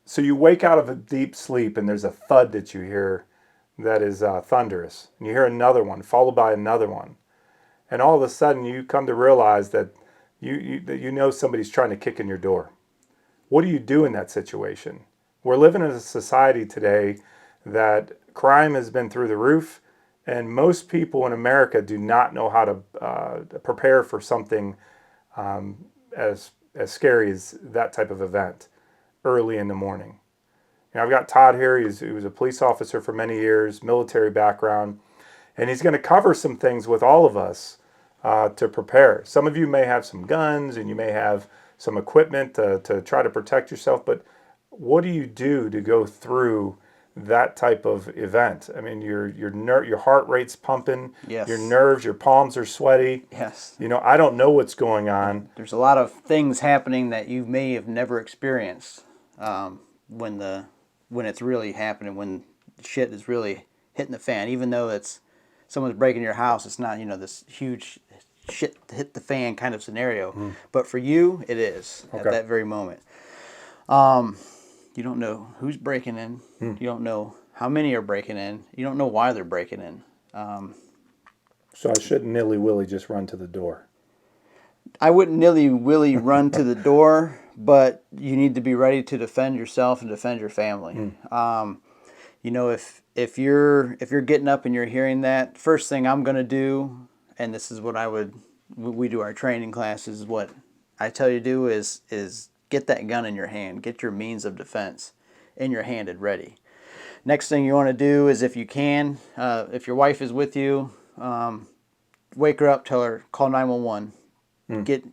So you wake out of a deep sleep and there's a thud that you hear that is thunderous. And you hear another one, followed by another one. And all of a sudden you come to realize that you know somebody's trying to kick in your door. What do you do in that situation? We're living in a society today that crime has been through the roof, and most people in America do not know how to prepare for something as scary as that type of event early in the morning. I've got Todd here. He was a police officer for many years, military background, and he's going to cover some things with all of us to prepare. Some of you may have some guns and you may have some equipment to try to protect yourself, but what do you do to go through that type of event? I mean, your heart rate's pumping, Yes. your nerves, your palms are sweaty. Yes. I don't know what's going on. There's a lot of things happening that you may have never experienced when it's really happening, when shit is really hitting the fan. Even though it's someone's breaking your house, it's not this huge shit hit the fan kind of scenario. But for you, it is at that very moment. You don't know who's breaking in. You don't know how many are breaking in. You don't know why they're breaking in. So I shouldn't nilly-willy just run to the door. I wouldn't nilly-willy run to the door, but you need to be ready to defend yourself and defend your family. If you're getting up and you're hearing that, first thing I'm going to do, and this is what we do our training classes, what I tell you to do is get that gun in your hand, get your means of defense in your hand and ready. Next thing you want to do is, if you can, if your wife is with you, wake her up, tell her, call 911, get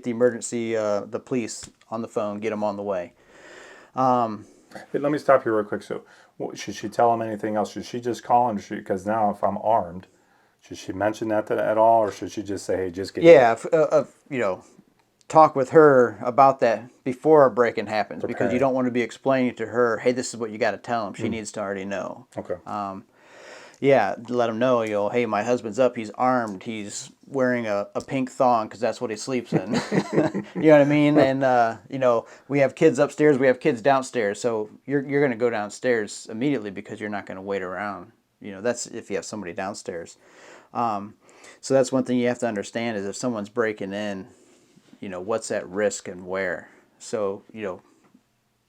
the emergency, the police on the phone, get them on the way. Hey, let me stop you real quick. So, should she tell him anything else? Should she just call him? Because now, if I'm armed, should she mention that at all, or should she just say, "Hey, just get"? Yeah, talk with her about that before a break-in happens, because you don't want to be explaining to her, "Hey, this is what you got to tell him." She needs to already know. Okay. Let him know, hey, my husband's up, he's armed, he's wearing a pink thong because that's what he sleeps in. You know what I mean? And, we have kids upstairs, we have kids downstairs, so you're going to go downstairs immediately because you're not going to wait around. That's if you have somebody downstairs. So that's one thing you have to understand, is if someone's breaking in, what's at risk and where. So,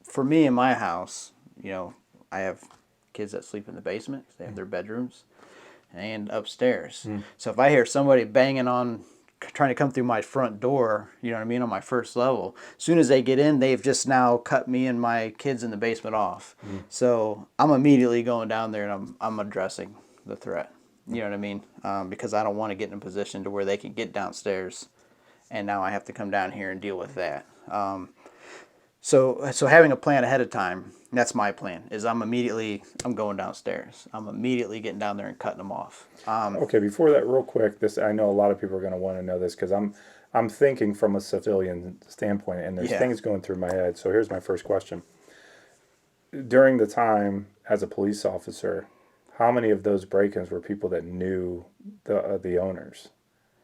for me in my house, I have kids that sleep in the basement. They have their bedrooms and upstairs. So if I hear somebody banging on, trying to come through my front door, on my first level, as soon as they get in, they've just now cut me and my kids in the basement off. So I'm immediately going down there and I'm addressing the threat. You know what I mean? Because I don't want to get in a position to where they can get downstairs and now I have to come down here and deal with that. So having a plan ahead of time, that's my plan, is I'm going downstairs. I'm immediately getting down there and cutting them off. Okay, before that, real quick, I know a lot of people are going to want to know this, because I'm thinking from a civilian standpoint, and there's things going through my head. So here's my first question. During the time as a police officer, how many of those break-ins were people that knew the owners?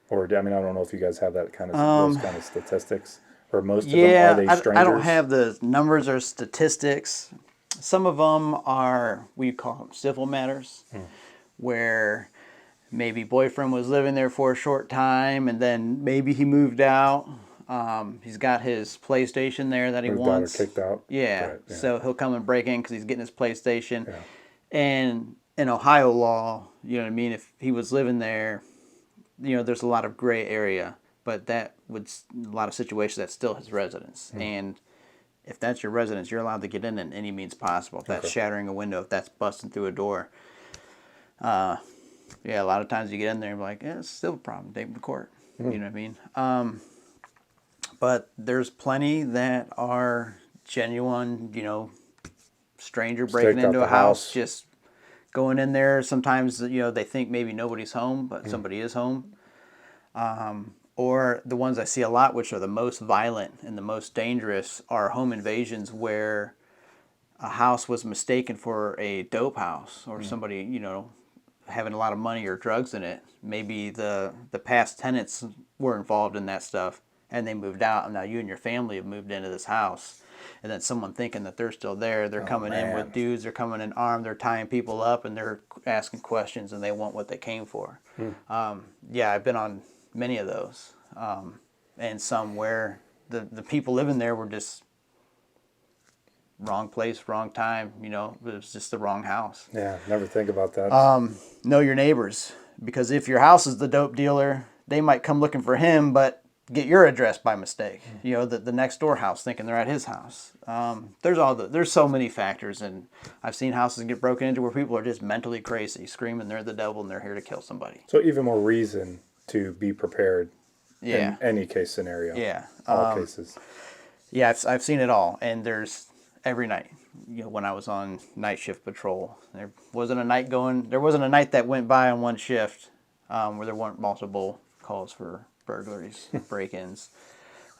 Or, I mean, I don't know if you guys have that those kind of statistics. Or most of them, are they strangers? I don't have the numbers or statistics. Some of them are, we call them civil matters, where maybe boyfriend was living there for a short time and then maybe he moved out. He's got his PlayStation there that he wants. Moved out or kicked out? Yeah, right, yeah. So he'll come and break in because he's getting his PlayStation. Yeah. And in Ohio law, you know what I mean, if he was living there, there's a lot of gray area. But that would, a lot of situations, that's still his residence. And if that's your residence, you're allowed to get in any means possible. If that's shattering a window, if that's busting through a door. Yeah, a lot of times you get in there and be like, yeah, it's still a problem. Take them to court. You know what I mean? But there's plenty that are genuine, stranger breaking Staked out into the a house, house. just going in there. Sometimes, they think maybe nobody's home, but somebody is home. Or the ones I see a lot, which are the most violent and the most dangerous, are home invasions where a house was mistaken for a dope house or somebody, having a lot of money or drugs in it. Maybe the past tenants were involved in that stuff and they moved out, and now you and your family have moved into this house. And then someone thinking that they're still there, they're coming in with dudes, they're coming in armed, they're tying people up, and they're asking questions, and they want what they came for. Yeah, I've been on many of those, and some where the people living there were just wrong place, wrong time. It was just the wrong house. Yeah, never think about that. Know your neighbors, because if your house is the dope dealer, they might come looking for him, but get your address by mistake. The next door house thinking they're at his house. There's so many factors, and I've seen houses get broken into where people are just mentally crazy, screaming they're the devil and they're here to kill somebody. So even more reason to be prepared Yeah. in any case scenario. Yeah. All cases. Yeah, I've seen it all, and there's every night. When I was on night shift patrol, there wasn't a night that went by on one shift where there weren't multiple calls for burglaries, break-ins,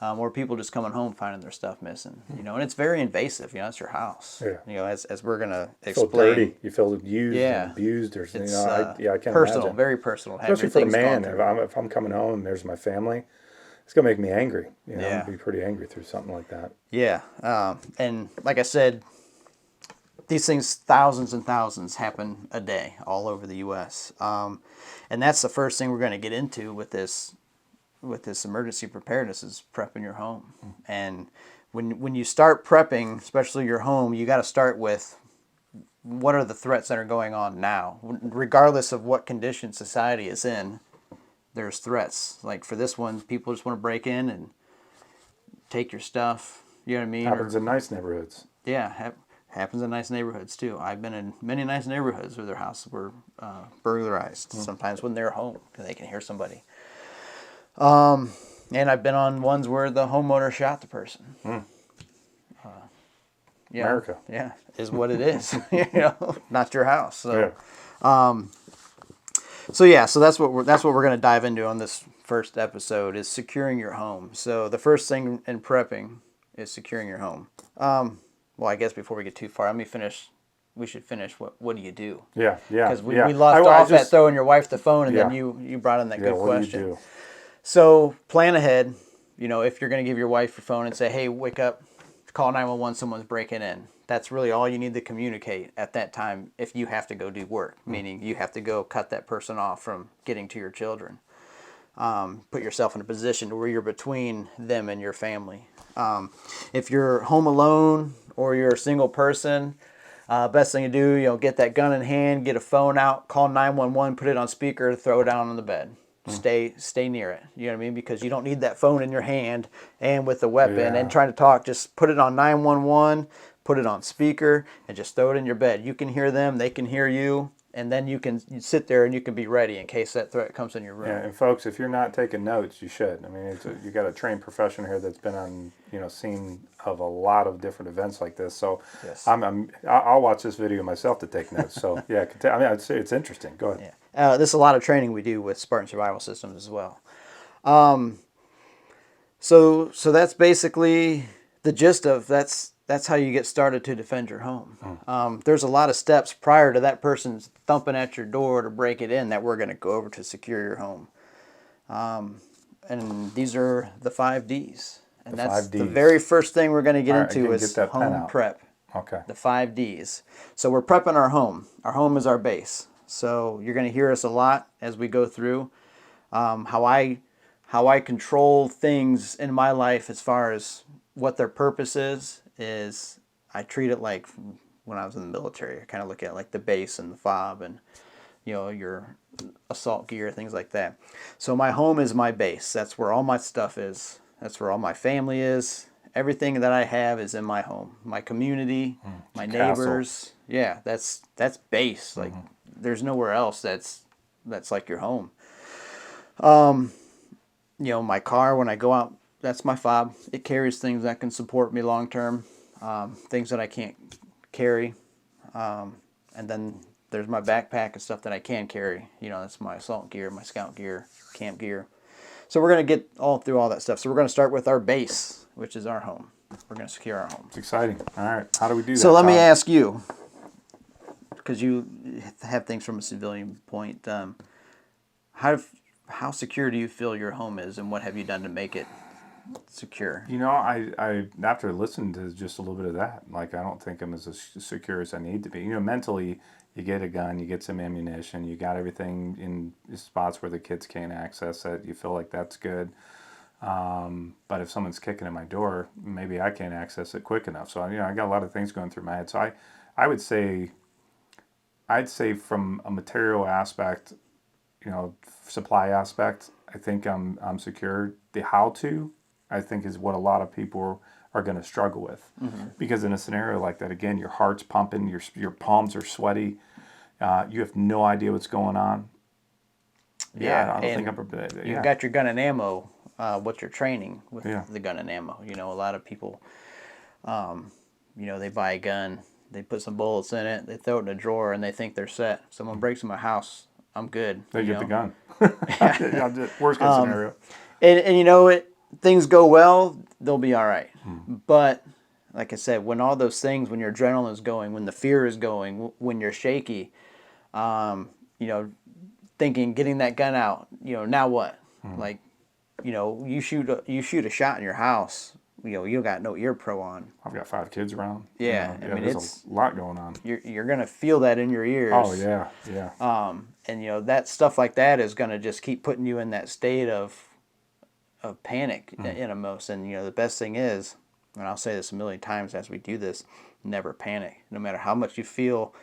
or people just coming home finding their stuff missing. And it's very invasive. It's your house. Yeah. As we're gonna You feel explain. dirty. You feel used and abused, or It's I can't personal, imagine. very personal. Have Especially your for a things gone man, through. if I'm coming home and there's my family, it's gonna make me angry. I'm Yeah. gonna be pretty angry through something like that. Yeah, and like I said, these things, thousands and thousands, happen a day all over the U.S. And that's the first thing we're going to get into with this emergency preparedness is prepping your home. And when you start prepping, especially your home, you got to start with what are the threats that are going on now, regardless of what condition society is in. There's threats. Like for this one, people just want to break in and take your stuff. You know what I mean? Happens in nice neighborhoods. Yeah, happens in nice neighborhoods too. I've been in many nice neighborhoods where their houses were burglarized. Sometimes when they're home, because they can hear somebody. And I've been on ones where the homeowner shot the person. America. Yeah, is what it is. Not your house. So, so that's what we're going to dive into on this first episode is securing your home. So the first thing in prepping is securing your home. Well, I guess before we get too far, we should finish what do you do? Yeah. Because we left off at throwing your wife the phone, and then you brought in that good question. What do you do? So plan ahead. If you're going to give your wife your phone and say, hey, wake up, call 911, someone's breaking in. That's really all you need to communicate at that time if you have to go do work, meaning you have to go cut that person off from getting to your children. Put yourself in a position where you're between them and your family. If you're home alone or you're a single person, best thing to do, get that gun in hand, get a phone out, call 911, put it on speaker, throw it down on the bed. Stay near it. You know what I mean? Because you don't need that phone in your hand and with the weapon and trying to talk. Just put it on 911, put it on speaker, and just throw it in your bed. You can hear them, they can hear you, and then you sit there and you can be ready in case that threat comes in your room. Yeah, and folks, if you're not taking notes, you should. I mean, you got a trained professional here that's been on, scene of a lot of different events like this. So Yes. I'll watch this video myself to take notes. So yeah, I'd say it's interesting. Go ahead. Yeah. This is a lot of training we do with Spartan Survival Systems as well. So that's basically the gist of that's how you get started to defend your home. There's a lot of steps prior to that person thumping at your door to break it in that we're going to go over to secure your home. And these are the 5 Ds. And that's the very first thing we're going to get into is home prep. Okay. The 5 Ds. So we're prepping our home. Our home is our base. So you're going to hear us a lot as we go through how I control things in my life as far as what their purpose is I treat it like when I was in the military. I kind of look at it like the base and the fob and your assault gear, things like that. So my home is my base. That's where all my stuff is. That's where all my family is. everything that I have is in my home, my community, my Castle. neighbors. Yeah, that's base. Like there's nowhere else that's like your home. You know, my car when I go out, that's my fob. It carries things that can support me long term, things that I can't carry, and then there's my backpack and stuff that I can carry. You know, that's my assault gear, my scout gear, camp gear. So we're going to get all through all that stuff. So we're going to start with our base, which is our home. We're going to secure our home. It's exciting. All right. How do we do that? So let me Todd? ask you, because you have things from a civilian point, how secure do you feel your home is, and what have you done to make it secure? You know, I after listening to just a little bit of that, like I don't think I'm as secure as I need to be. You know, mentally, you get a gun, you get some ammunition, you got everything in spots where the kids can't access it. You feel like that's good. But if someone's kicking at my door, maybe I can't access it quick enough. So you know, I got a lot of things going through my head. So I would say, I'd say from a material aspect, you know, supply aspect, I think I'm secure. The how to, I think, is what a lot of people are going to struggle with, because in a scenario like that, again, your heart's pumping, your palms are sweaty, you have no idea what's going on. Yeah, I don't think I'm prepared. You've Yeah, got your gun and ammo. What's your training with Yeah. the gun and ammo? You know, a lot of people, you know, they buy a gun, they put some bullets in it, they throw it in a drawer, and they think they're set. Someone breaks in my house, I'm good. they you get the know? gun. Worst case scenario. And you know it. Things go well, they'll be all right. But like I said, when all those things, when your adrenaline is going, when the fear is going, when you're shaky, you know, thinking, getting that gun out, you know, now what? Like, you know, you shoot a shot in your house, you know, you got no ear pro on. I've got 5 kids around. Yeah, You I know, mean, there's it's a lot going on. you're gonna feel that in your ears. Oh yeah, yeah. And you know that stuff like that is gonna just keep putting you in that state of panic in a most. And you know the best thing is, and I'll say this a million times as we do this, never panic. No matter how much you feel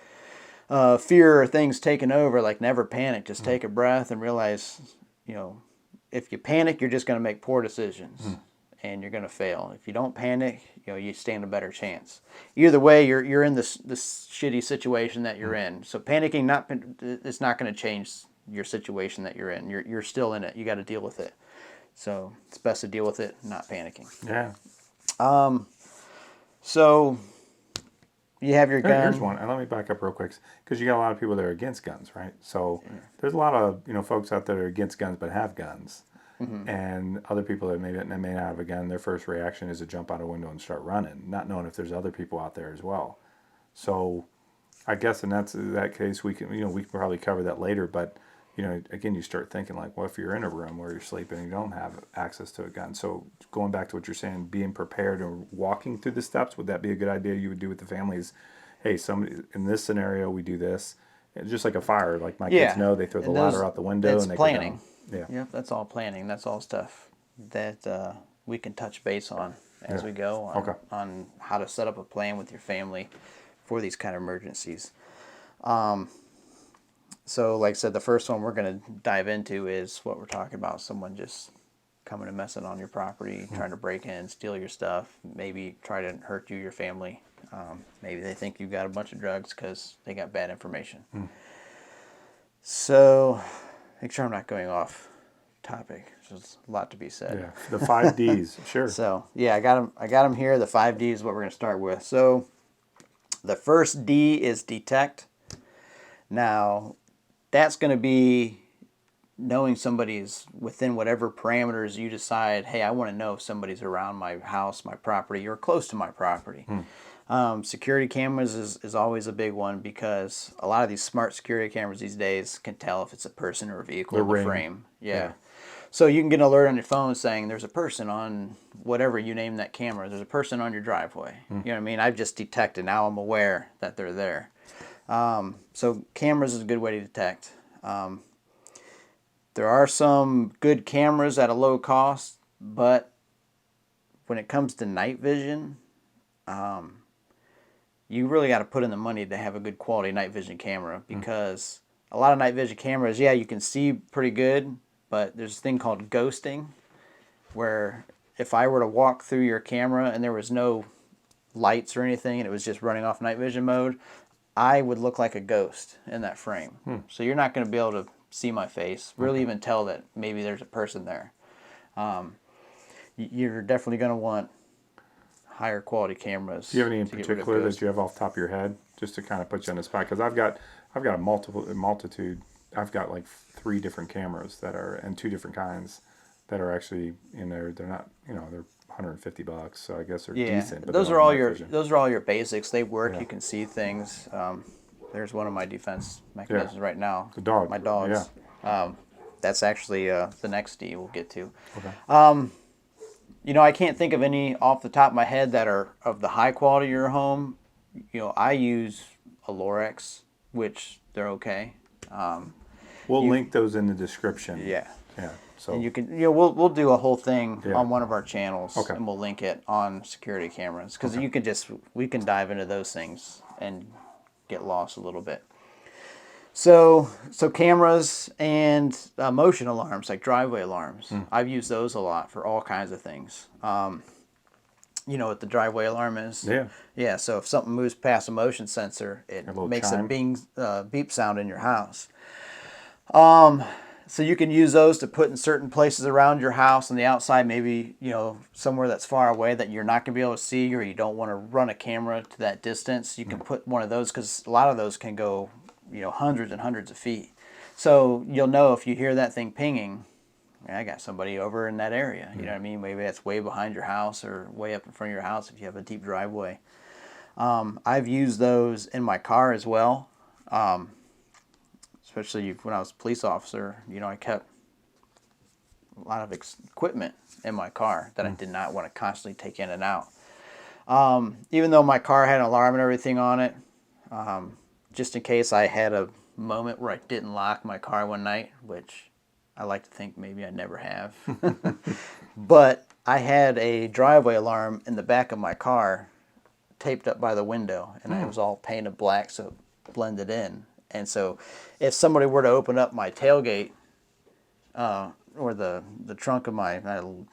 fear or things taking over, like never panic. Just take a breath and realize, you know, if you panic, you're just going to make poor decisions and you're going to fail. If you don't panic, you know, you stand a better chance. Either way, you're in this shitty situation that you're in. So panicking it's not going to change your situation that you're in. You're still in it. You got to deal with it. So it's best to deal with it, not panicking. Yeah. So you have your gun. Here's one, and let me back up real quick, because you got a lot of people that are against guns, right? So there's a lot of folks out there that are against guns but have guns, and other people that may not have a gun. Their first reaction is to jump out a window and start running, not knowing if there's other people out there as well. So I guess in that case we can we can probably cover that later, but again, you start thinking like, well, if you're in a room where you're sleeping and you don't have access to a gun. So going back to what you're saying, being prepared and walking through the steps, would that be a good idea you would do with the families? Hey, somebody in this scenario, we do this. It's just like a fire. Like my kids know, they throw the ladder out the window and they planning. Go down. Yeah. Yep, that's all planning. That's all stuff that we can touch base on as we go on how to set up a plan with your family for these kind of emergencies. So, like I said, the first one we're going to dive into is what we're talking about. Someone just coming and messing on your property, trying to break in, steal your stuff, maybe try to hurt you, your family. Maybe they think you've got a bunch of drugs because they got bad information. So, make sure I'm not going off topic. There's a lot to be said. Yeah, the 5 Ds, sure. So, yeah, I got them here. The 5 Ds is what we're going to start with. So, the first D is detect. Now, that's going to be knowing somebody's within whatever parameters you decide, hey, I want to know if somebody's around my house, my property, or close to my property. Security cameras is always a big one because a lot of these smart security cameras these days can tell if it's a person or a vehicle in the frame. Yeah. So you can get an alert on your phone saying there's a person on whatever you name that camera. There's a person on your driveway. You know what I mean? I've just detected. Now I'm aware that they're there. So cameras is a good way to detect. There are some good cameras at a low cost, but when it comes to night vision, you really got to put in the money to have a good quality night vision camera because a lot of night vision cameras, you can see pretty good, but there's a thing called ghosting where if I were to walk through your camera and there was no lights or anything and it was just running off night vision mode, I would look like a ghost in that frame. So you're not going to be able to see my face, really even tell that maybe there's a person there. You're definitely going to want higher quality cameras. Do you have any in to get rid of particular that ghosts. you have off the top of your head, just to kind of put you on the spot? Because I've got a multitude. I've got like 3 different cameras that are, and 2 different kinds that are actually in there. They're not, they're $150, so I guess they're decent. But those they're are not all night your vision. basics. They work. Yeah. You can see things. There's one of my defense mechanisms right now. The dog. My dogs. Yeah. That's actually the next D we'll get to. Okay. I can't think of any off the top of my head that are of the high quality of your home. I use a Lorex, which they're okay. We'll link those in the description. Yeah. Yeah. So And you can, we'll do a whole thing Yeah. on one of our channels, Okay. and we'll link it on security cameras because we can dive into those things and get lost a little bit. So cameras and motion alarms, like driveway alarms. I've used those a lot for all kinds of things. You know what the driveway alarm is? Yeah. Yeah, so if something moves past a motion sensor, it little makes chime. a beep sound in your house. So you can use those to put in certain places around your house on the outside, maybe, somewhere that's far away that you're not going to be able to see, or you don't want to run a camera to that distance. You can put one of those, because a lot of those can go, hundreds and hundreds of feet. So you'll know if you hear that thing pinging, I got somebody over in that area. You know what I mean? Maybe that's way behind your house or way up in front of your house if you have a deep driveway. I've used those in my car as well. Especially when I was a police officer, I kept a lot of equipment in my car that I did not want to constantly take in and out. Even though my car had an alarm and everything on it, just in case I had a moment where I didn't lock my car one night, which I like to think maybe I never have. But I had a driveway alarm in the back of my car taped up by the window, and it was all painted black so it blended in. And so if somebody were to open up my tailgate or the trunk of my little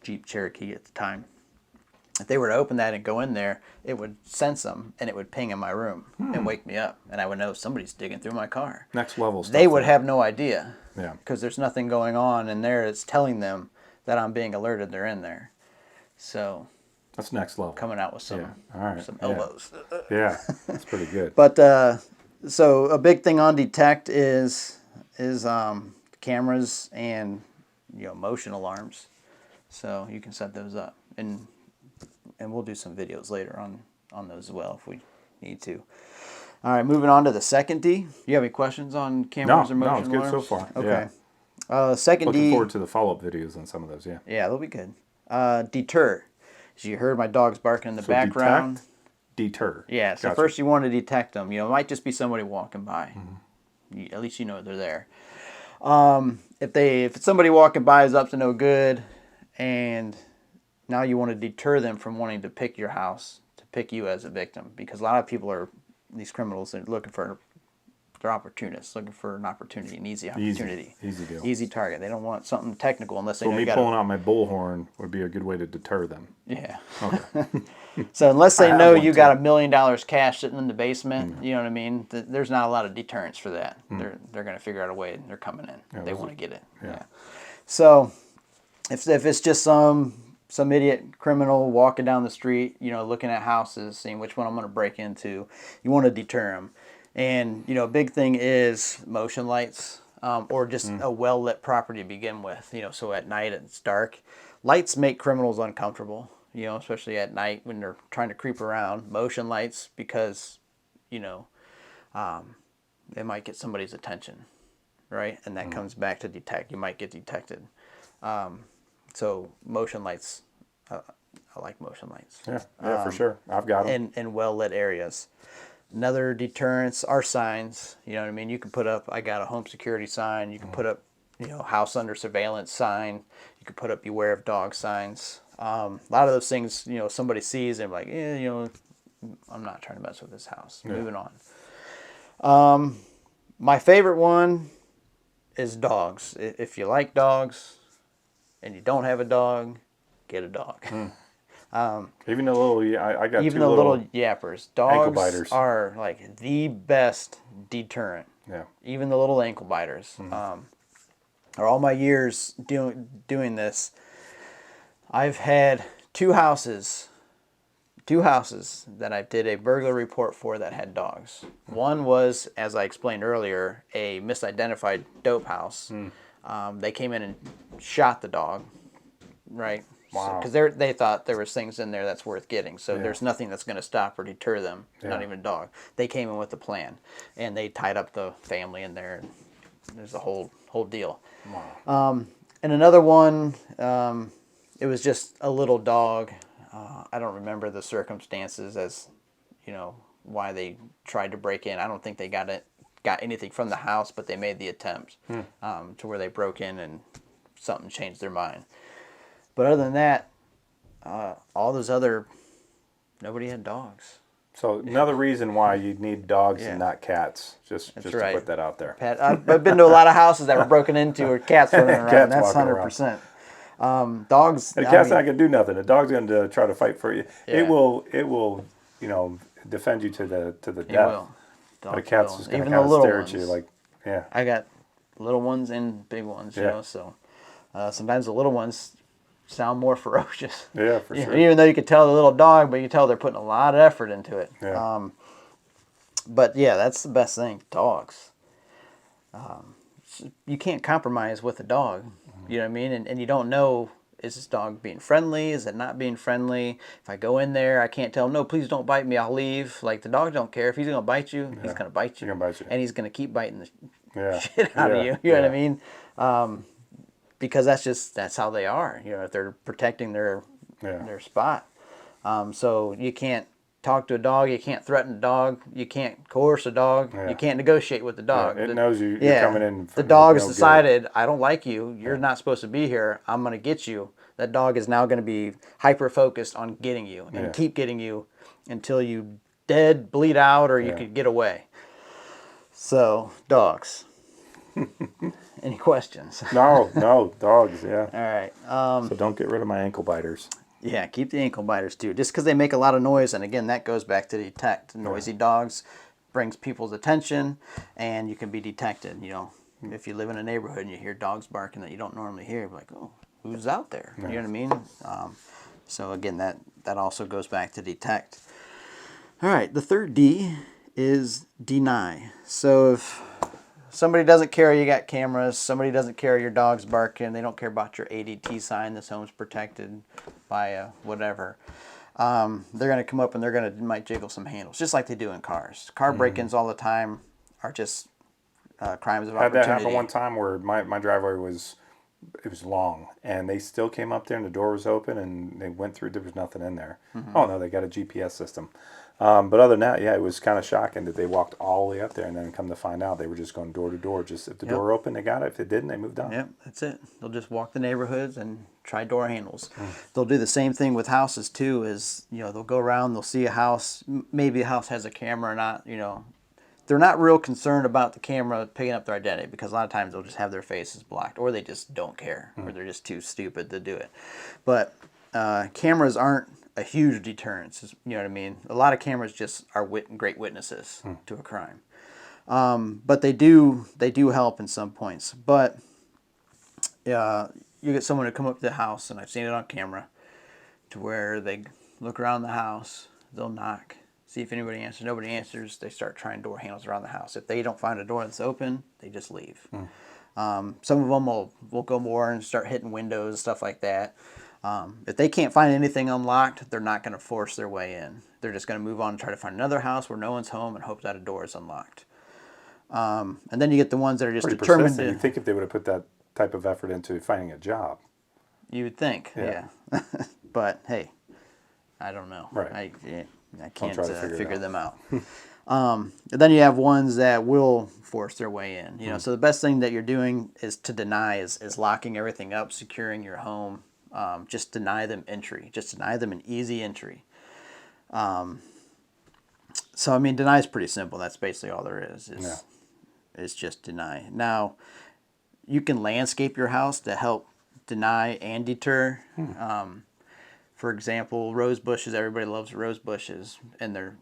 Jeep Cherokee at the time, if they were to open that and go in there, it would sense them and it would ping in my room and wake me up. And I would know somebody's digging through my car. Next level stuff. They would have no idea. Yeah. Because there's nothing going on in there that's telling them that I'm being alerted they're in there. So That's next level. coming out with some, Yeah. All right. some Yeah. elbows. Yeah. That's pretty good. But so a big thing on detect is cameras and motion alarms. So you can set those up, and we'll do some videos later on those as well if we need to. All right, moving on to the second D. You have any questions on cameras or motion it's good alarms? so far. Okay. Yeah. Second Looking D. forward to the follow-up videos on some of those. Yeah. Yeah, they'll be good. Deter. As you heard my dogs barking in the So background. detect, deter. Yeah, so Gotcha. first you want to detect them. It might just be somebody walking by. At least you know they're there. If somebody walking by is up to no good, and now you want to deter them from wanting to pick your house, to pick you as a victim, because a lot of people are, these criminals, they're looking for, they're opportunists, looking for an opportunity, an easy opportunity. Easy deal. Easy target. They don't want something technical unless they So know me you got pulling out my bullhorn would be a good way to deter them. Yeah. Okay. So unless I they have know one you too. got $1 million cash sitting in the basement, you know what I mean? There's not a lot of deterrence for that. They're going to figure out a way. They're coming in. Yeah, They those want are- to get it. yeah. Yeah. So if it's just some idiot criminal walking down the street, looking at houses, seeing which one I'm going to break into, you want to deter them. And a big thing is motion lights, or just a well-lit property to begin with. So at night it's dark. Lights make criminals uncomfortable. Especially at night when they're trying to creep around. Motion lights, because, they might get somebody's attention, right? And that comes back to detect. You might get detected. So motion lights, I like motion lights. Yeah, for sure. I've got them. In well-lit areas. Another deterrence are signs. You know what I mean? You can put up, I got a home security sign. You can put up, house under surveillance sign. You can put up beware of dog signs. A lot of those things, somebody sees and like, I'm not trying to mess with this house. Yeah. Moving on. My favorite one is dogs. If you like dogs and you don't have a dog, get a dog. Even the little, I got Even two the little little yappers. ankle Dogs biters. are like the best deterrent. Yeah. Even the little ankle biters. Or all my years doing this, I've had two houses that I did a burglar report for that had dogs. One was, as I explained earlier, a misidentified dope house. They came in and shot the dog, right? Wow. Because they thought there was things in there that's worth getting. So Yeah. there's nothing that's going to stop or deter them, not Yeah. even a dog. They came in with a plan, and they tied up the family in there. And there's a whole deal. Wow. And another one, it was just a little dog. I don't remember the circumstances as, why they tried to break in. I don't think they got anything from the house, but they made the attempt to where they broke in and something changed their mind. But other than that, all those nobody had dogs. So another reason why you need dogs Yeah. and not cats. Just That's to right. put that out there. I've been to a lot of houses that were broken into or cats running around. Cats That's walking 100%. Dogs. And a cat's not gonna do nothing. A dog's gonna try to fight for you. Yeah. It will, defend you to the It death. will. But a Dogs cat's will. just gonna Even kind the of little stare ones. at you like, yeah. I got little ones and big ones, Yeah. so sometimes the little ones sound more ferocious. Yeah, for sure. Even though you could tell the little dog, but you can tell they're putting a lot of effort into it. Yeah. But yeah, that's the best thing, dogs. You can't compromise with a dog, you know what I mean? And you don't know, is this dog being friendly? Is it not being friendly? If I go in there, I can't tell him, no, please don't bite me, I'll leave. Like, the dog don't care. If he's going to bite you, he's going to bite you. He's gonna bite you. And he's going to keep biting the Yeah. shit out of Yeah. you. You know what I Yeah. mean? Because that's how they are. They're protecting their spot. So you can't talk to a dog. You can't threaten a dog. You can't coerce a dog. Yeah. You can't negotiate with the dog. It knows you're coming in. The dog has decided, I don't like you. You're not supposed to be here. I'm going to get you. That dog is now going to be hyper focused on getting you and keep getting you until you dead, bleed out, or you could get away. So, dogs. Any questions? No, dogs, yeah. All right. So don't get rid of my ankle biters. Yeah, keep the ankle biters too. Just because they make a lot of noise, and again, that goes back to detect. Noisy dogs brings people's attention, and you can be detected. If you live in a neighborhood and you hear dogs barking that you don't normally hear, you're like, oh, who's out there? You know what I mean? So again, that also goes back to detect. All right, the third D is deny. So if somebody doesn't care you got cameras, somebody doesn't care your dog's barking, they don't care about your ADT sign, this home's protected by a whatever, they're going to come up and might jiggle some handles, just like they do in cars. Car break-ins all the time are just crimes of opportunity. Had that happen one time where my driveway was long, and they still came up there and the door was open and they went through, there was nothing in there. Oh no, they got a GPS system. But other than that, it was kind of shocking that they walked all the way up there, and then come to find out they were just going door to door. Just if the door opened, they got it. If it didn't, they moved on. Yep, that's it. They'll just walk the neighborhoods and try door handles. They'll do the same thing with houses too. They'll go around, they'll see a house. Maybe a house has a camera or not. They're not real concerned about the camera picking up their identity, because a lot of times they'll just have their faces blocked, or they just don't care, or they're just too stupid to do it. But cameras aren't a huge deterrence. You know what I mean? A lot of cameras just are great witnesses to a crime. But they do help in some points. But you get someone to come up to the house, and I've seen it on camera, to where they look around the house, they'll knock, see if anybody answers. Nobody answers, they start trying door handles around the house. If they don't find a door that's open, they just leave. Some of them will go more and start hitting windows, stuff like that. If they can't find anything unlocked, they're not going to force their way in. They're just going to move on and try to find another house where no one's home and hope that a door is unlocked. And then you get the ones that are just determined to... You'd think if they would have put that type of effort into finding a job. You would think, yeah. But hey, I don't know. Right. I can't figure them out. And then you have ones that will force their way in. So the best thing that you're doing is to deny, is locking everything up, securing your home. Just deny them entry. Just deny them an easy entry. So, deny is pretty simple. That's basically all there is. It's just deny. Now, you can landscape your house to help deny and deter. For example, rose bushes. Everybody loves rose bushes,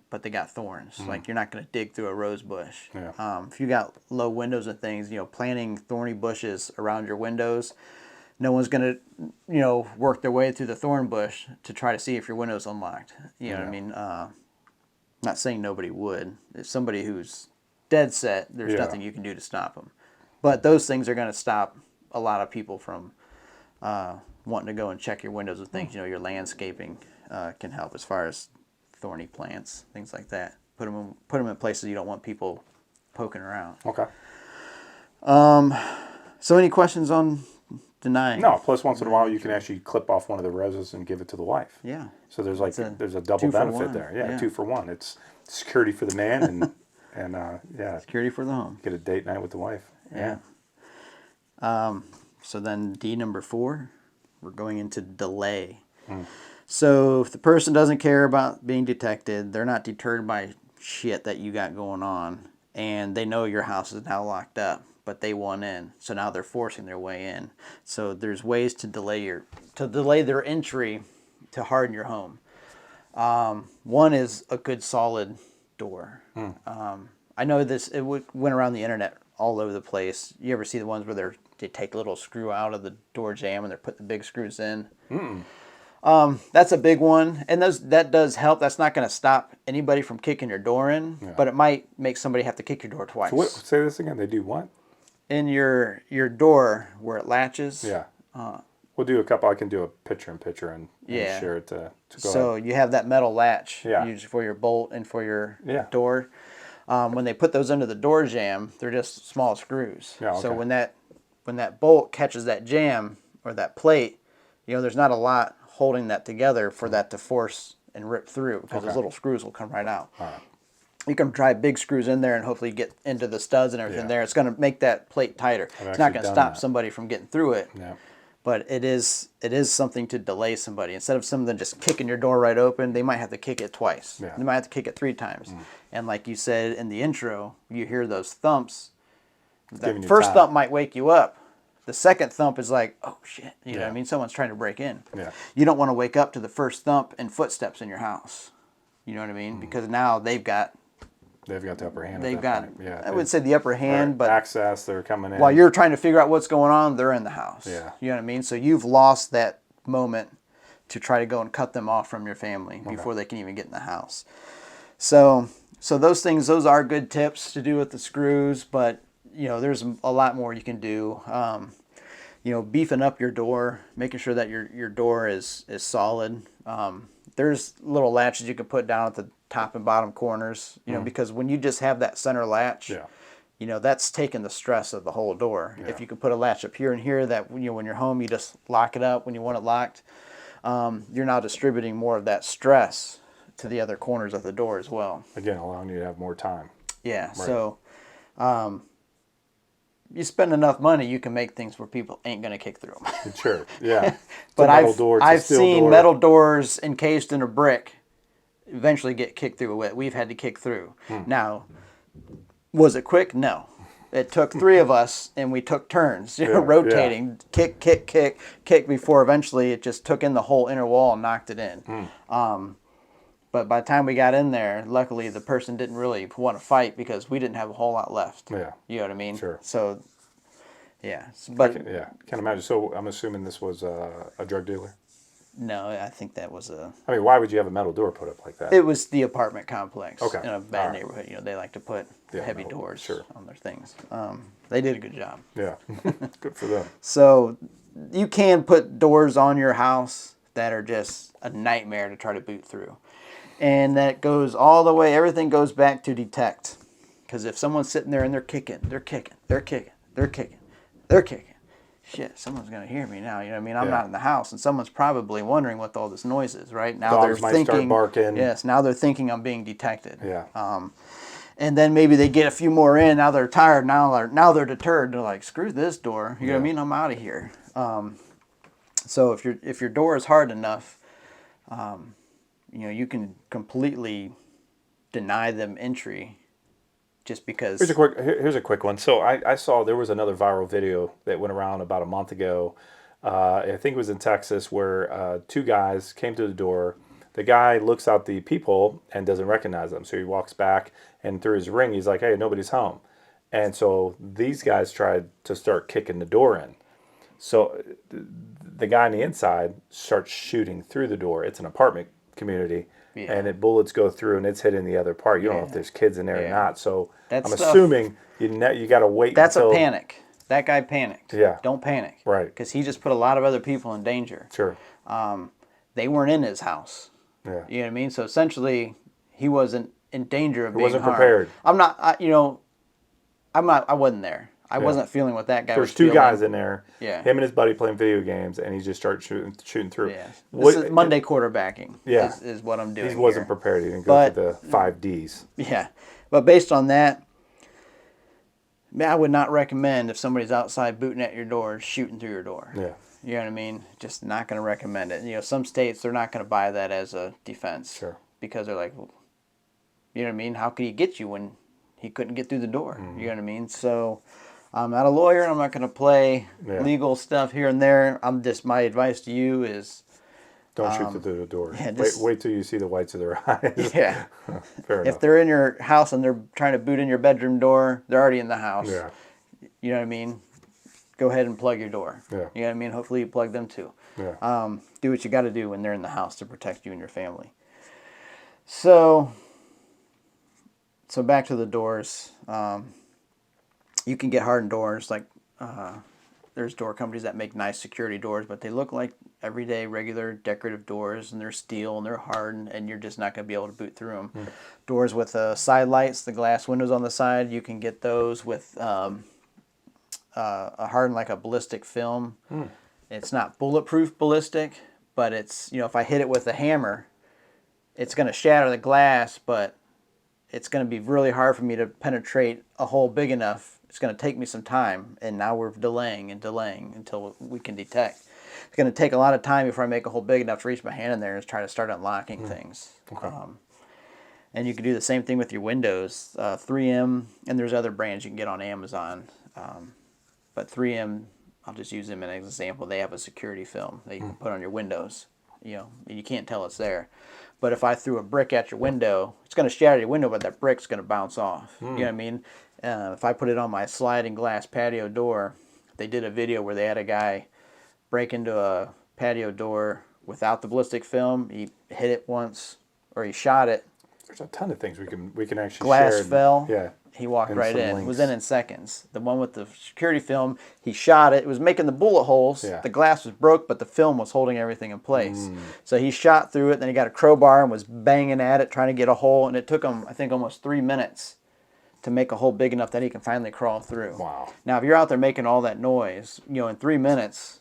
but they got thorns. Like you're not going to dig through a rose bush. Yeah. If you got low windows and things, planting thorny bushes around your windows, no one's going to, work their way through the thorn bush to try to see if your window's unlocked. You know what I mean? Not saying nobody would. It's somebody who's dead set. There's nothing you can do to stop them. But those things are going to stop a lot of people from wanting to go and check your windows and things. Your landscaping can help as far as thorny plants, things like that. Put them in places you don't want people poking around. Okay. So any questions on denying? No. Plus, once in a while, you can actually clip off one of the roses and give it to the wife. Yeah. So there's there's a double benefit there. Yeah, 2 for 1. It's security for the man and Security for the home. Get a date night with the wife. Yeah. So then D number 4, we're going into delay. So if the person doesn't care about being detected, they're not deterred by shit that you got going on, and they know your house is now locked up, but they want in. So now they're forcing their way in. So there's ways to delay their entry to harden your home. One is a good solid door. I know it went around the internet all over the place. You ever see the ones where they take a little screw out of the door jamb and they're putting the big screws in? That's a big one, and that does help. That's not going to stop anybody from kicking your door in, but it might make somebody have to kick your door twice. So say this again. They do what? In your door where it latches. Yeah. We'll do a couple. I can do a picture-in-picture and share it to go So ahead. you have that metal latch used for your bolt and for your door. When they put those under the door jamb, they're just small screws. Yeah, okay. So when that bolt catches that jamb or that plate, there's not a lot holding that together for that to force and rip through, because those little screws will come right out. All right. You can drive big screws in there and hopefully get into the studs and everything there. It's going to make that plate tighter. It's not going to stop somebody from getting through it. Yeah. But it is something to delay somebody. Instead of someone just kicking your door right open, they might have to kick it twice. Yeah. They might have to kick it 3 times. And like you said in the intro, you hear those thumps. The first thump might wake you up. The second thump is like, oh shit, you know what I mean? Someone's trying to break in. Yeah. You don't want to wake up to the first thump and footsteps in your house. You know what I mean? Because now they've got the upper hand. They've got, yeah, I would say the upper hand, but access, they're coming in. While you're trying to figure out what's going on, they're in the house. Yeah. You know what I mean? So you've lost that moment to try to go and cut them off from your family before they can even get in the house. So those things, those are good tips to do with the screws, but there's a lot more you can do. Beefing up your door, making sure that your door is solid. There's little latches you can put down at the top and bottom corners, because when you just have that center latch, that's taking the stress of the whole door. Yeah. If you can put a latch up here and here that when you're home, you just lock it up when you want it locked, you're now distributing more of that stress to the other corners of the door as well. Again, allowing you to have more time. Yeah. Right. So you spend enough money, you can make things where people ain't going to kick through them. Sure, yeah. But I've seen metal doors encased in a brick eventually get kicked through it. We've had to kick through. Now, was it quick? No. It took 3 of us, and we took turns, rotating, kick, before eventually it just took in the whole inner wall and knocked it in. But by the time we got in there, luckily the person didn't really want to fight because we didn't have a whole lot left. Yeah. You know what I mean? Sure. So, yeah. But can't imagine. So I'm assuming this was a drug dealer? No, I think that was a... I mean, why would you have a metal door put up like that? It was the apartment complex. Okay. In a bad neighborhood. They like to put heavy doors on their things. They did a good job. Yeah. Good for them. So you can put doors on your house that are just a nightmare to try to boot through. And that goes all the way, everything goes back to detect. Because if someone's sitting there and they're kicking, shit, someone's going to hear me now. You know what I mean? I'm not in the house, and someone's probably wondering what all this noise is, right? Now Dogs might start barking. Yes, now they're thinking I'm being detected. Yeah. And then maybe they get a few more in. Now they're tired. Now they're deterred. They're like, screw this door. You know what I mean? I'm out of here. So if your door is hard enough, you can completely deny them entry. Just because. Here's a quick one. So I saw there was another viral video that went around about a month ago I think it was in Texas, where two guys came to the door. The guy looks out the peephole and doesn't recognize them. So he walks back, and through his ring, he's like, hey, nobody's home. And so these guys tried to start kicking the door in. So the guy on the inside starts shooting through the door. It's an apartment community, Yeah. and bullets go through, and it's hitting the other part. You don't know if there's kids in there or Yeah. not. So That I'm stuff- assuming you got to wait That's until... a panic. That guy panicked. Yeah. Don't panic. Right. Because he just put a lot of other people in danger. Sure. They weren't in his house. Yeah. You know what I mean? So essentially, he wasn't in danger of being wasn't harmed. prepared. I'm not. I wasn't there. I wasn't feeling what that guy was There's two feeling. guys in there. Yeah. Him and his buddy playing video games, and he just starts shooting through. Yeah. This is Monday quarterbacking. Yeah. Is what I'm doing. He wasn't here. prepared. He didn't go But- through the 5 Ds. Yeah. But based on that, I would not recommend if somebody's outside booting at your door, shooting through your door. Yeah. You know what I mean? Just not going to recommend it. You know, some states, they're not going to buy that as a defense. Sure. Because they're like, well, you know what I mean? How could he get you when he couldn't get through the door? Mm-hmm. You know what I mean? So I'm not a lawyer. I'm not going to play legal stuff here and there. My advice to you is, Don't shoot through the door. yeah, Wait till you see the whites of their eyes. yeah, Fair if enough. they're in your house and they're trying to boot in your bedroom door, they're already in the house. Yeah. You know what I mean? Go ahead and plug your door. Yeah. You know what I mean? Hopefully you plug them too. Yeah. Do what you got to do when they're in the house to protect you and your family. So back to the doors. You can get hardened doors. Like there's door companies that make nice security doors, but they look like everyday, regular, decorative doors, and they're steel and they're hardened, and you're just not going to be able to boot through them. Doors with side lights, the glass windows on the side, you can get those with hardened like a ballistic film. It's not bulletproof ballistic, but it's, if I hit it with a hammer, it's going to shatter the glass, but it's going to be really hard for me to penetrate a hole big enough. It's going to take me some time, and now we're delaying until we can detect. It's going to take a lot of time before I make a hole big enough to reach my hand in there and try to start unlocking things. Okay. And you can do the same thing with your windows. 3M, and there's other brands you can get on Amazon. But 3M, I'll just use them as an example. They have a security film that you can put on your windows. You can't tell it's there. But if I threw a brick at your window, it's going to shatter your window, but that brick's going to bounce off. You know what I mean? If I put it on my sliding glass patio door, they did a video where they had a guy break into a patio door without the ballistic film. He hit it once, or he shot it. There's a ton of things we can actually Glass share. fell. Yeah. He walked And right some in. It links. was in seconds. The one with the security film, he shot it. It was making the bullet holes. Yeah. The glass was broke, but the film was holding everything in place. So he shot through it. Then he got a crowbar and was banging at it, trying to get a hole. And it took him, I think, almost 3 minutes to make a hole big enough that he can finally crawl through. Wow. Now, if you're out there making all that noise, in 3 minutes,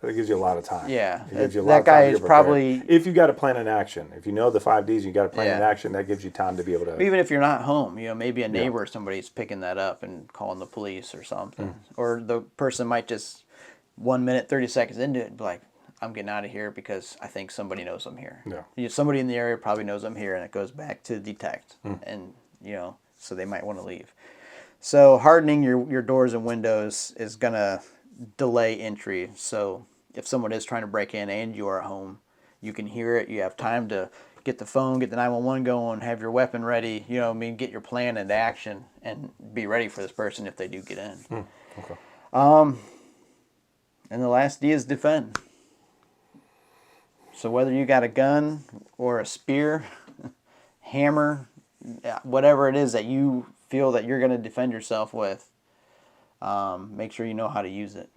That gives you a lot of time. Yeah. It gives you a That lot of time guy to is get prepared. probably- If you got a plan in action, if you know the 5 Ds, you got a plan in Yeah. action. That gives you time to be able to. even if you're not home, maybe a neighbor or somebody's picking that up and calling the police or something. Or the person might just 1 minute, 30 seconds into it be like, I'm getting out of here because I think somebody knows I'm here. Yeah. Somebody in the area probably knows I'm here, and it goes back to detect. And, so they might want to leave. So hardening your doors and windows is going to delay entry. So if someone is trying to break in and you are home, you can hear it. You have time to get the phone, get the 911 going, have your weapon ready, get your plan into action and be ready for this person if they do get in. Okay. And the last D is defend. So whether you got a gun or a spear, hammer, whatever it is that you feel that you're going to defend yourself with, make sure you know how to use it.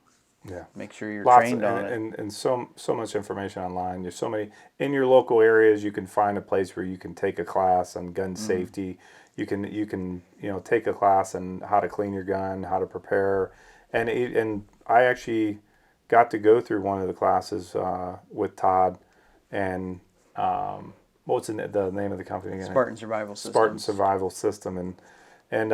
Yeah. Make sure you're Lots trained on it. and so much information online. There's so many in your local areas. You can find a place where you can take a class on gun safety. You can take a class on how to clean your gun, how to prepare, and I actually got to go through one of the classes with Todd, and what's the name of the company again? Spartan Survival System. Spartan Survival System, and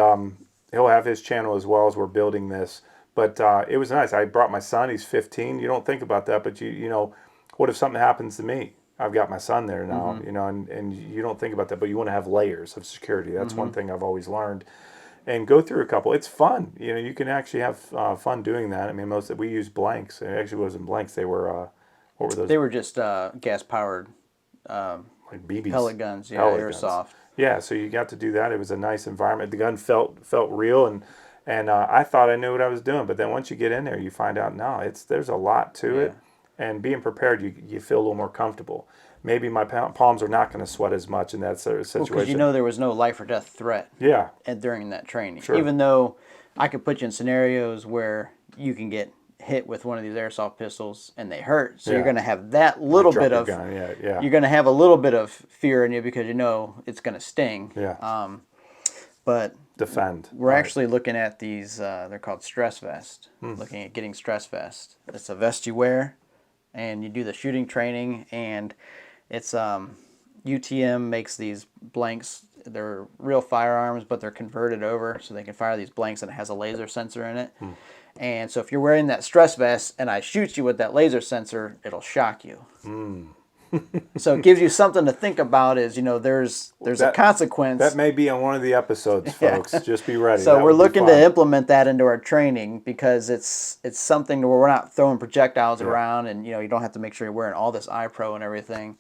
he'll have his channel as well as we're building this. But it was nice. I brought my son. He's 15. You don't think about that, but you know, what if something happens to me? I've got my son there now, and you don't think about that, but you want to have layers of security. That's one thing I've always learned. and go through a couple. It's fun. You can actually have fun doing that. I mean, we use blanks. It actually wasn't blanks. They were what were those? They were just gas powered Like BBs, pellet guns, yeah, pellet guns. airsoft. Yeah, so you got to do that. It was a nice environment. The gun felt real, and I thought I knew what I was doing. But then once you get in there, you find out no, there's a lot to it. And being prepared, you feel a little more comfortable. Maybe my palms are not going to sweat as much in that sort of situation. Because there was no life or death threat. Yeah. During that training, Sure. even though I could put you in scenarios where you can get hit with one of these airsoft pistols and they hurt, so you're going to have that little bit of gun. Yeah. You're going to have a little bit of fear in you because it's going to sting. Yeah. But defend. We're actually looking at these. They're called stress vests. Looking at getting stress vest. It's a vest you wear, and you do the shooting training, and it's UTM makes these blanks. They're real firearms, but they're converted over so they can fire these blanks, and it has a laser sensor in it. And so if you're wearing that stress vest and I shoot you with that laser sensor, it'll shock you. So it gives you something to think about. There's a consequence. That may be on one of the episodes, folks. Just be ready. So we're looking to implement that into our training because it's something where we're not throwing projectiles around, and you don't have to make sure you're wearing all this iPro and everything.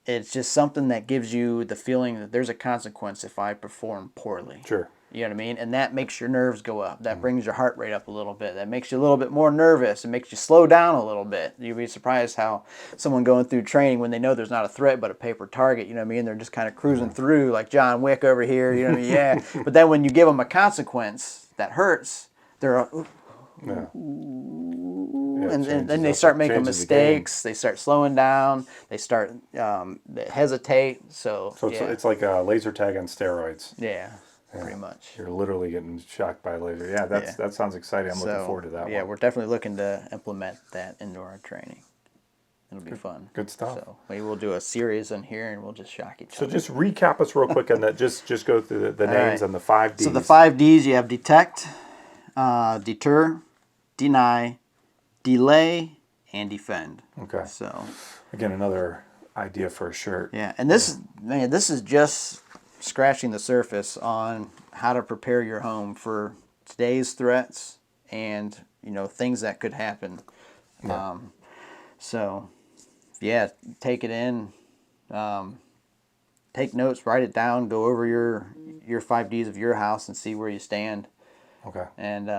It's just something that gives you the feeling that there's a consequence if I perform poorly. Sure. You know what I mean? And that makes your nerves go up. That brings your heart rate up a little bit. That makes you a little bit more nervous. It makes you slow down a little bit. You'd be surprised how someone going through training, when they know there's not a threat but a paper target, you know what I mean? They're just kind of cruising through like John Wick over here, you know what I mean? Yeah. But then when you give them a consequence that hurts, they're and then they start making mistakes. They start slowing down. They start they hesitate. So it's like a laser tag on steroids. Yeah. Pretty much. You're literally getting shocked by a laser. Yeah, that sounds exciting. I'm looking forward to that one. Yeah, we're definitely looking to implement that into our training. It'll be fun. Good stuff. So maybe we'll do a series on here and we'll just shock each other. So just recap us real quick on that. Just go through the names and the 5 Ds. So the 5 Ds, you have detect, deter, deny, delay, and defend. Okay. So again, another idea for a shirt. Yeah, and this is just scratching the surface on how to prepare your home for today's threats and things that could happen. Yeah. Take it in, take notes, write it down, go over your 5 Ds of your house and see where you stand. Okay. And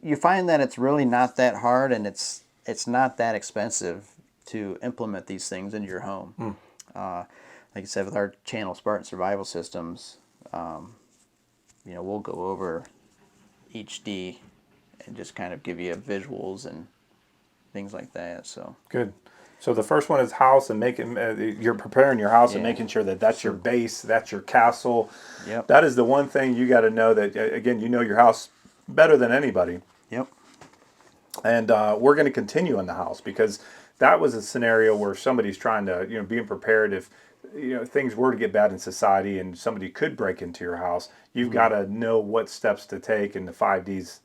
you find that it's really not that hard, and it's not that expensive to implement these things into your home. Like I said, with our channel, Spartan Survival Systems, we'll go over each D and just kind of give you visuals and things like that. So good. So the first one is house, and you're preparing your house and making sure that that's your base, that's your castle. Yep. That is the one thing you got to know, that again, you know your house better than anybody. Yep. And we're going to continue on the house, because that was a scenario where somebody's trying to, being prepared if things were to get bad in society and somebody could break into your house. You've got to know what steps to take, and the 5 Ds.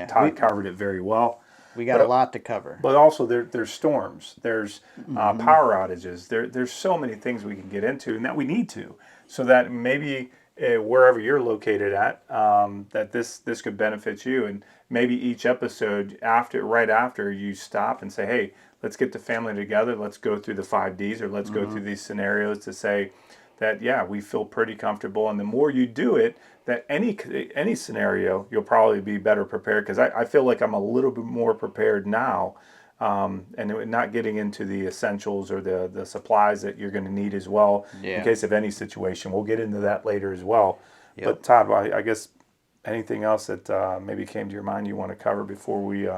Todd covered it very well. We got a lot to cover. But also there's storms, there's power outages. There's so many things we can get into, and that we need to, so that maybe wherever you're located at, that this could benefit you. And maybe each episode right after you stop and say, hey, let's get the family together. Let's go through the 5 Ds, or let's go through these scenarios to say that, we feel pretty comfortable. And the more you do it, that any scenario, you'll probably be better prepared. Because I feel like I'm a little bit more prepared now, and not getting into the essentials or the supplies that you're going to need as well in case of any situation. We'll get into that later as well. Yep. But Todd, I guess anything else that maybe came to your mind you want to cover before we...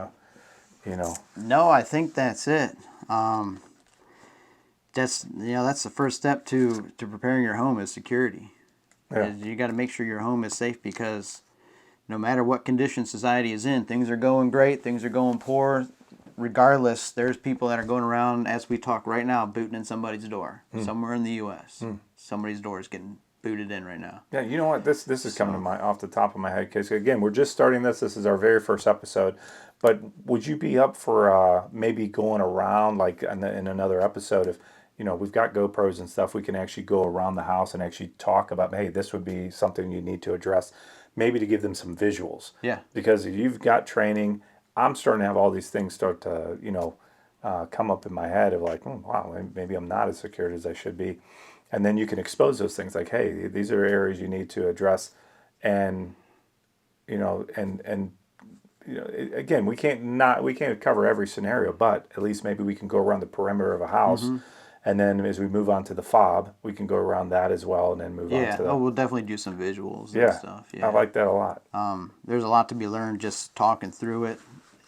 No, I think that's it. That's the first step to preparing your home is security. Yeah. You got to make sure your home is safe, because no matter what condition society is in, things are going great, things are going poor. Regardless, there's people that are going around as we talk right now, booting in somebody's door somewhere in the U.S. Somebody's door is getting booted in right now. Yeah, you know what? This is coming to off the top of my head, because again, we're just starting this. This is our very first episode. But would you be up for maybe going around, like in another episode, we've got GoPros and stuff. We can actually go around the house and actually talk about, hey, this would be something you need to address, maybe to give them some visuals. Yeah. Because if you've got training, I'm starting to have all these things start to, come up in my head of like, oh, wow, maybe I'm not as secured as I should be. And then you can expose those things like, hey, these are areas you need to address. And, again, we can't cover every scenario, but at least maybe we can go around the perimeter of a house. And then as we move on to the fob, we can go around that as well, and then move on Yeah. to the... Oh, we'll definitely do some visuals and stuff. Yeah. I like that a lot. There's a lot to be learned just talking through it,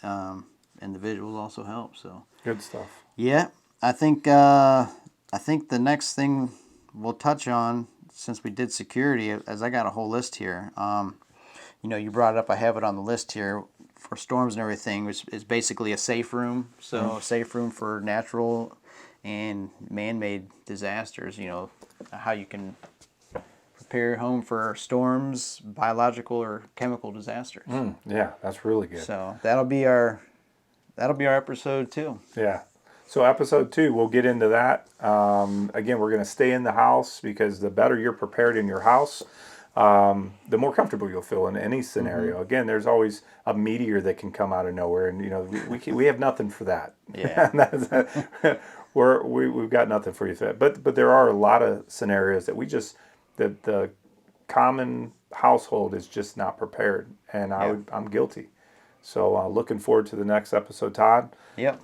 and the visuals also help. So Good stuff. yeah, I think the next thing we'll touch on, since we did security, as I got a whole list here. You brought it up. I have it on the list here for storms and everything. Is basically a safe room. So a safe room for natural and man-made disasters. How you can prepare your home for storms, biological or chemical disasters. Yeah, that's really good. So that'll be our episode 2. Yeah. So episode 2, we'll get into that. Again, we're going to stay in the house because the better you're prepared in your house, the more comfortable you'll feel in any scenario. Again, there's always a meteor that can come out of nowhere, and we have nothing for that. Yeah. We've got nothing for you for that. But there are a lot of scenarios that the common household is just not prepared, and I'm guilty. So looking forward to the next episode, Todd. Yep.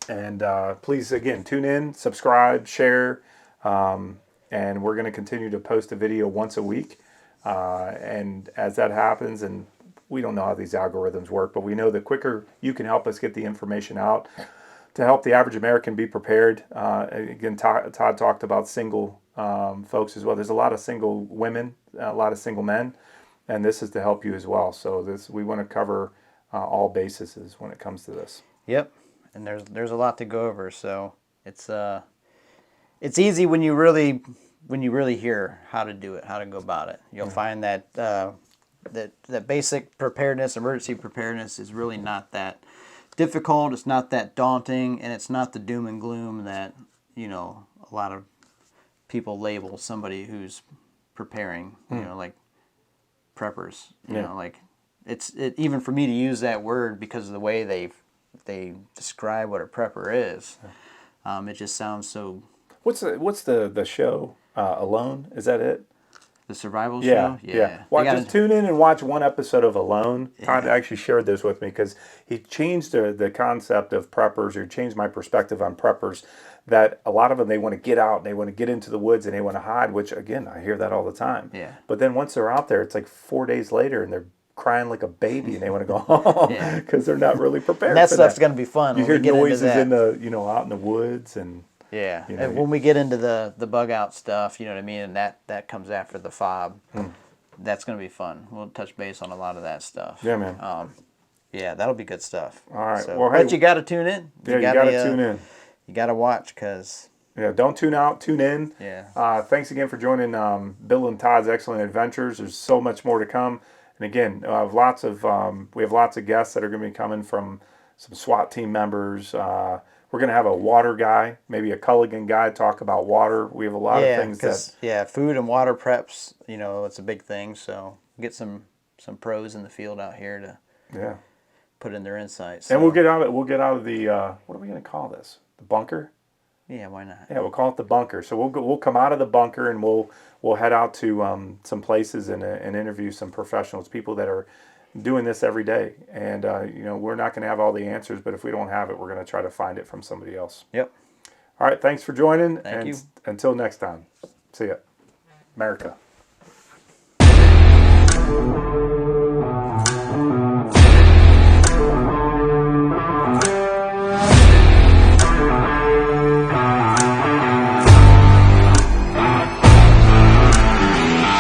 And please, again, tune in, subscribe, share, and we're going to continue to post a video once a week. And as that happens, and we don't know how these algorithms work, but we know the quicker you can help us get the information out to help the average American be prepared. Again, Todd talked about single folks as well. There's a lot of single women, a lot of single men, and this is to help you as well. So we want to cover all bases when it comes to this. Yep. And there's a lot to go over. So it's easy when you really hear how to do it, how to go about it. You'll find that that basic preparedness, emergency preparedness, is really not that difficult. It's not that daunting, and it's not the doom and gloom that a lot of people label somebody who's preparing. Like preppers. Like it's even for me to use that word because of the way they describe what a prepper is. It just sounds so. What's the show? Alone? Is that it? The survival show? Yeah. Well, just tune in and watch one episode of Alone. Todd actually shared this with me because he changed the concept of preppers, or changed my perspective on preppers, that a lot of them, they want to get out, and they want to get into the woods, and they want to hide, which, again, I hear that all the time. Yeah. But then once they're out there, it's like 4 days later, and they're crying like a baby, and they want to go home because they're not really prepared. And that stuff's going to be fun. You hear noises in the out in the woods, and yeah. And when we get into the bug out stuff, you know what I mean, and that comes after the fob. That's going to be fun. We'll touch base on a lot of that stuff. Yeah, man. Yeah, that'll be good stuff. All right. So, Well, but you got to tune in. You got to tune in. You got to watch because. Yeah, don't tune out, tune in. Yeah. Thanks again for joining Bill and Todd's Excellent Adventures. There's so much more to come. And again, we have lots of guests that are going to be coming from some SWAT team members. We're going to have a water guy, maybe a Culligan guy, talk about water. We have a lot of things that... Yeah, food and water preps, it's a big thing. So get some pros in the field out here to put in their insights. So. And we'll get out of the, what are we going to call this? The bunker? Yeah, why not? Yeah, we'll call it the bunker. So we'll come out of the bunker, and we'll head out to some places and interview some professionals, people that are doing this every day. And we're not going to have all the answers, but if we don't have it, we're going to try to find it from somebody else. Yep. All right, thanks for joining. Thank you. Until next time. See ya. America.